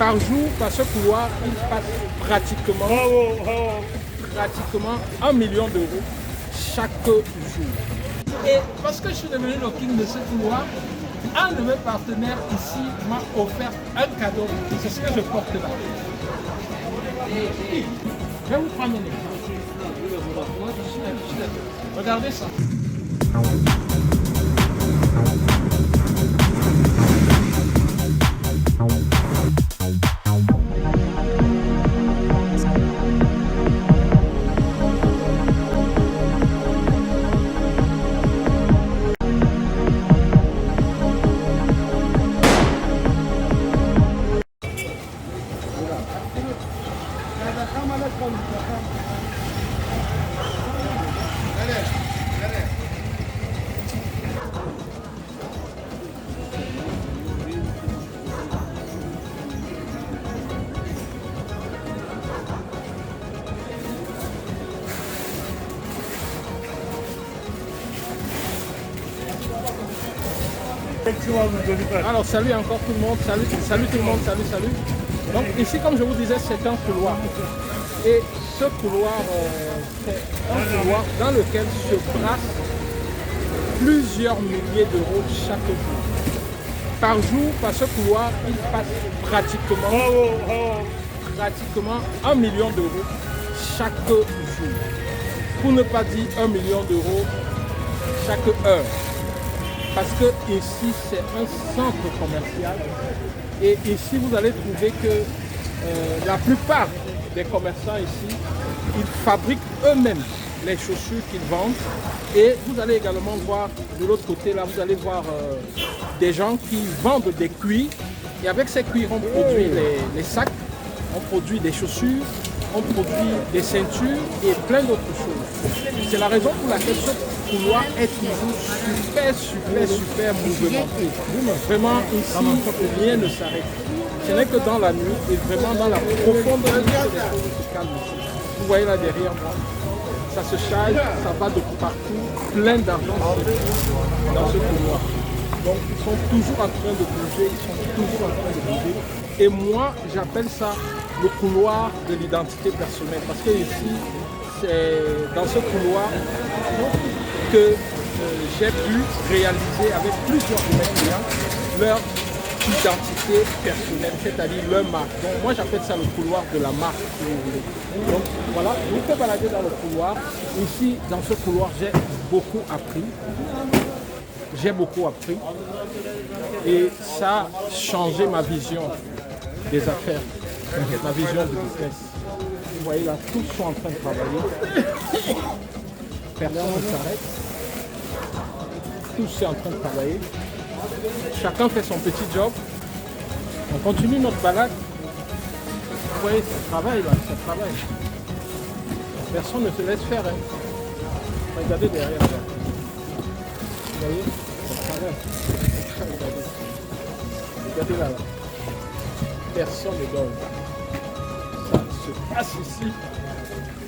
Par jour, par ce couloir, il passe pratiquement 1 million d'euros chaque jour. Et parce que je suis devenu le king de ce couloir, un de mes partenaires ici m'a offert un cadeau. C'est ce que je porte là. Je vais vous prendre un exemple. Regardez ça. Alors salut encore tout le monde, salut tout le monde, salut. Donc ici comme je vous disais c'est un couloir. Et ce couloir c'est un couloir dans lequel se brassent plusieurs milliers d'euros chaque jour. Par jour, par ce couloir, il passe pratiquement 1 million d'euros chaque jour. Pour ne pas dire 1 million d'euros chaque heure. Parce que ici c'est un centre commercial et ici vous allez trouver que la plupart des commerçants ici, ils fabriquent eux-mêmes les chaussures qu'ils vendent et vous allez également voir de l'autre côté là, vous allez voir des gens qui vendent des cuirs et avec ces cuirs on produit les sacs, on produit des chaussures, on produit des ceintures et plein d'autres choses. C'est la raison pour laquelle ce couloir est toujours super mouvementé. Vraiment ici, rien ne s'arrête. Ce n'est que dans la nuit et vraiment dans la profondeur des choses se calment ici. Vous voyez là derrière moi, ça se charge, ça va de partout, plein d'argent dans ce couloir. Donc ils sont toujours en train de bouger, Et moi, j'appelle ça le couloir de l'identité personnelle. Parce que ici, c'est dans ce couloir que j'ai pu réaliser avec plusieurs de mes clients leur identité personnelle, c'est-à-dire leur marque. Donc moi j'appelle ça le couloir de la marque, si vous voulez. Donc voilà, vous pouvez balader dans le couloir. Ici, dans ce couloir, j'ai beaucoup appris. Et ça a changé ma vision des affaires, ma vision du business. Vous voyez là, tous sont en train de travailler. Personne ne s'arrête. Tous sont en train de travailler. Chacun fait son petit job. On continue notre balade. Vous voyez, ça travaille là, ça travaille. Personne ne se laisse faire. Hein. Regardez derrière là. Vous voyez, ça travaille. Regardez là. Personne ne donne. Ça se passe ici.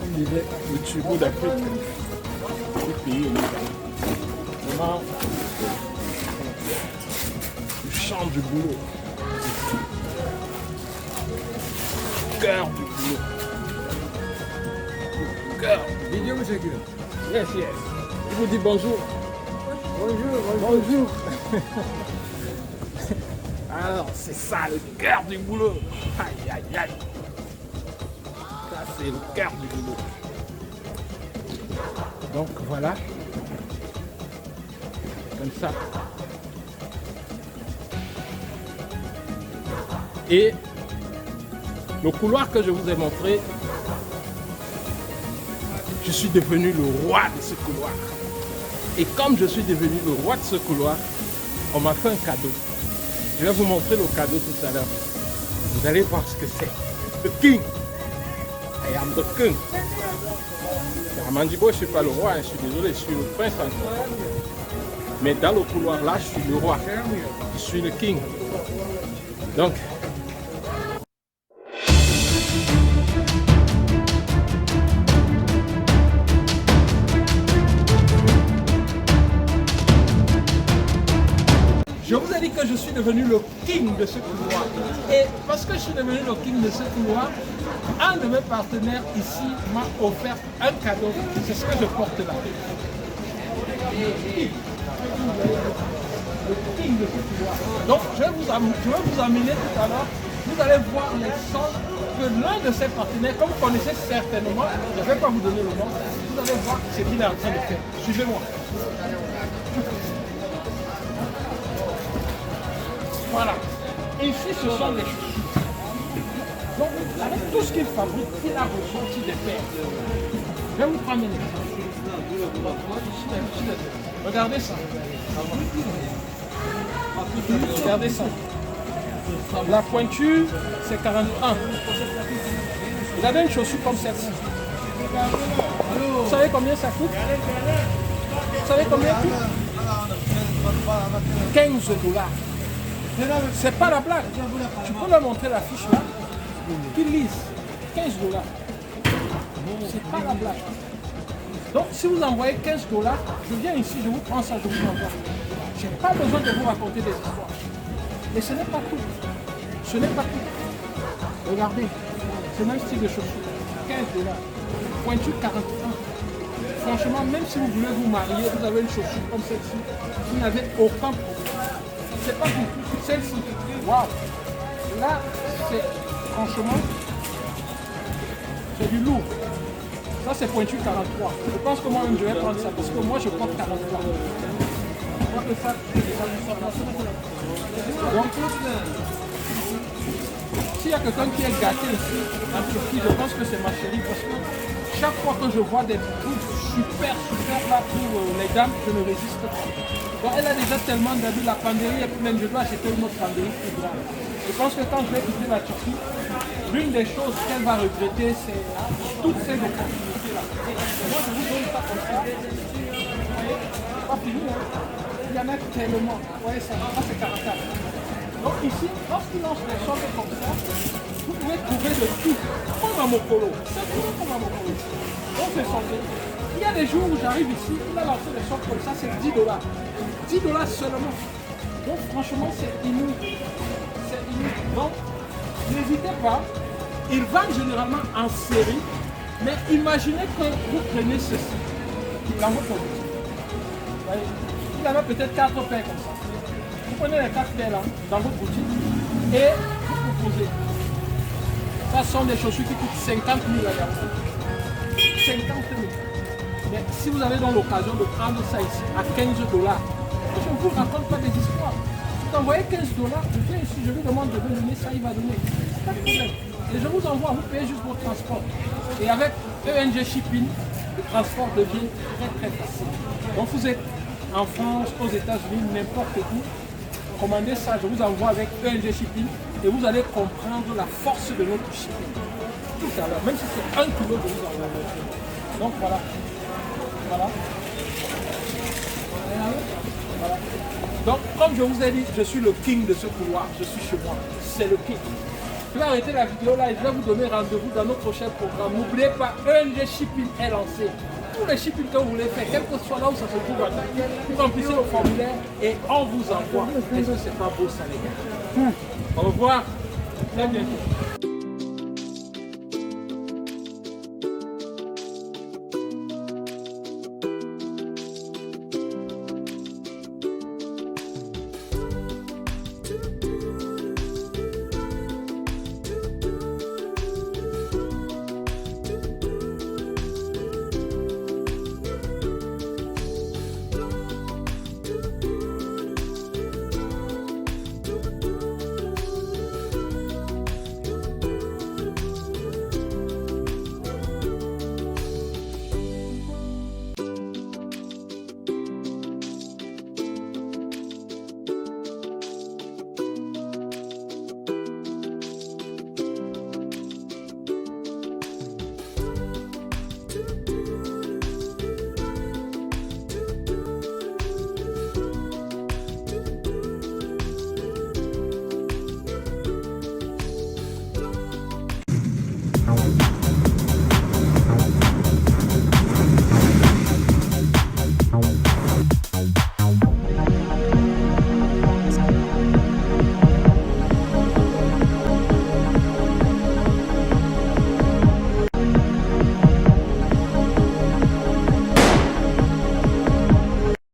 On disait le turbo d'Afrique. Le pays est vraiment le champ du boulot. Le cœur du boulot. Le cœur. Vidéo, monsieur Guillaume. Yes. Il vous dit bonjour. Bonjour. Alors, c'est ça le cœur du boulot. Aïe. Ça, c'est le cœur du boulot. Donc, voilà. Comme ça. Et le couloir que je vous ai montré, je suis devenu le roi de ce couloir. Et comme je suis devenu le roi de ce couloir, on m'a fait un cadeau. Je vais vous montrer le cadeau tout à l'heure. Vous allez voir ce que c'est. The king. I am the king. À Mandibo, je ne suis pas le roi, je suis désolé, je suis le prince encore. Mais dans le couloir là, je suis le roi. Je suis le king. Donc, je vous ai dit que je suis suis devenu le king de ce couloir. Et parce que je suis devenu le king de ce couloir, un de mes partenaires ici m'a offert un cadeau. C'est ce que je porte là. Le king de ce couloir. Donc je vais vous amener tout à l'heure. Vous allez voir les sons que l'un de ses partenaires, comme vous connaissez certainement, je ne vais pas vous donner le nom, vous allez voir ce qu'il est en train de faire. Suivez-moi. Voilà. Ici, ce sont les chaussures. Donc, avec tout ce qu'il fabrique, il a ressorti des paires. Je vais vous prendre une regardez ça. Regardez ça. La pointure, c'est 41. Il avait une chaussure comme celle-ci. Vous savez combien ça coûte? Vous savez combien ça coûte? 15 $. C'est pas la blague. Tu peux leur montrer la fiche là. Qu'ils lisent. 15 $. C'est pas la blague. Donc si vous envoyez 15 $, je viens ici, je vous prends ça, je vous envoie. Je n'ai pas besoin de vous raconter des histoires. Mais ce n'est pas tout. Ce n'est pas tout. Regardez, c'est le même style de chaussures. 15 $. Pointure 41. Franchement, même si vous voulez vous marier, vous avez une chaussure comme celle-ci, vous n'avez aucun problème. C'est pas tout. Celle-ci. Waouh. Là, c'est franchement, c'est du lourd. Ça, c'est pointure 43. Je pense que moi-même, je vais prendre ça parce que moi, je porte 43. Donc, s'il y a quelqu'un qui est gâté ici, en Turquie, je pense que c'est ma chérie parce que chaque fois que je vois des trucs super là pour les dames, je ne résiste pas. Donc, elle a déjà tellement d'habits, la penderie est pleine, je dois acheter une autre penderie plus grande. Je pense que quand je vais quitter la Turquie, l'une des choses qu'elle va regretter, c'est toutes ces opportunités-là. Moi, je vous donne ça comme ça. C'est pas fini, hein. Il y en a tellement. Vous voyez ça, c'est 44. Donc ici, lorsqu'il lance des choses comme ça, vous pouvez trouver de tout. Comme un mokolo. C'est tout comme un mokolo. Donc c'est sorti. Il y a des jours où j'arrive ici, il a lancé des choses comme ça, c'est 10 $. 10 $ seulement. Donc franchement, c'est inouï. C'est inouï. Donc, n'hésitez pas. Ils vendent généralement en série, mais imaginez que vous prenez ceci dans votre boutique. Vous voyez, il avait peut-être 4 paires comme ça. Vous prenez les 4 paires là, dans votre boutique, et vous proposez. Ça sont des chaussures qui coûtent 50 000 à l'heure. 50 000. Mais si vous avez donc l'occasion de prendre ça ici à 15 $, je ne vous raconte pas des histoires. Vous envoyez 15 $, je viens ici, je lui demande de donner ça, il va donner. Pas de problème. Et je vous envoie, vous payez juste votre transport. Et avec ENG Shipping, le transport devient très facile. Donc vous êtes en France, aux États-Unis, n'importe où, commandez ça, je vous envoie avec ENG Shipping et vous allez comprendre la force de notre shipping. Tout à l'heure, même si c'est 1 kilo, je vous envoie. Donc voilà. Voilà. Donc comme je vous ai dit, je suis le king de ce couloir, je suis chez moi, c'est le king. Je vais arrêter la vidéo là et je vais vous donner rendez-vous dans notre prochain programme. N'oubliez pas, ENG Shipping est lancé. Tous les shipping que vous voulez faire, quel que soit là où ça se trouve, vous remplissez le formulaire et on vous envoie. Est-ce que c'est pas beau ça les gars? Au revoir, très bientôt.